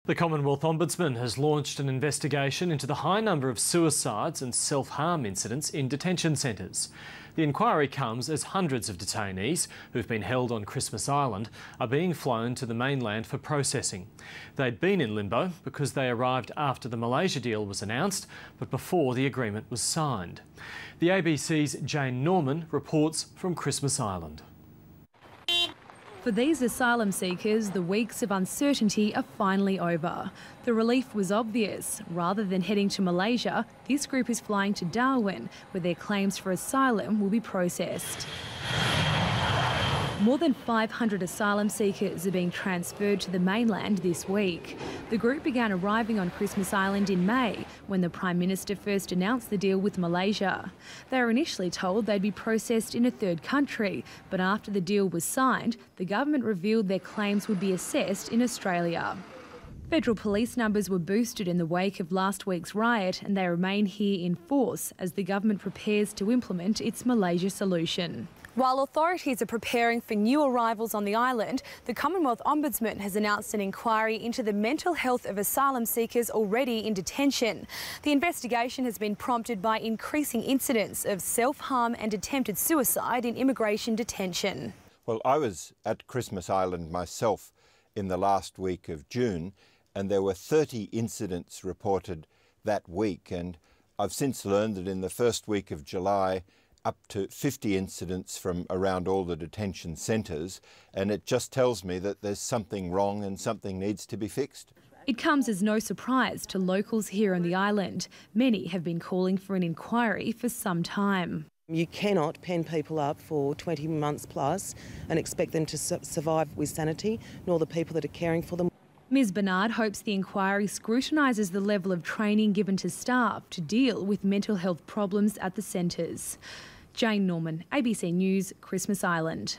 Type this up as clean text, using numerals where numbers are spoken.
The Commonwealth Ombudsman has launched an investigation into the high number of suicides and self-harm incidents in detention centres. The inquiry comes as hundreds of detainees who've been held on Christmas Island are being flown to the mainland for processing. They'd been in limbo because they arrived after the Malaysia deal was announced, but before the agreement was signed. The ABC's Jane Norman reports from Christmas Island. For these asylum seekers, the weeks of uncertainty are finally over. The relief was obvious. Rather than heading to Malaysia, this group is flying to Darwin, where their claims for asylum will be processed. More than 500 asylum seekers are being transferred to the mainland this week. The group began arriving on Christmas Island in May, when the Prime Minister first announced the deal with Malaysia. They were initially told they'd be processed in a third country, but after the deal was signed, the government revealed their claims would be assessed in Australia. Federal police numbers were boosted in the wake of last week's riot, and they remain here in force as the government prepares to implement its Malaysia solution. While authorities are preparing for new arrivals on the island, the Commonwealth Ombudsman has announced an inquiry into the mental health of asylum seekers already in detention. The investigation has been prompted by increasing incidents of self-harm and attempted suicide in immigration detention. Well, I was at Christmas Island myself in the last week of June, and there were 30 incidents reported that week, and I've since learned that in the first week of July up to 50 incidents from around all the detention centres, and it just tells me that there's something wrong and something needs to be fixed. It comes as no surprise to locals here on the island. Many have been calling for an inquiry for some time. You cannot pen people up for 20 months plus and expect them to survive with sanity, nor the people that are caring for them. Ms Bernard hopes the inquiry scrutinises the level of training given to staff to deal with mental health problems at the centres. Jane Norman, ABC News, Christmas Island.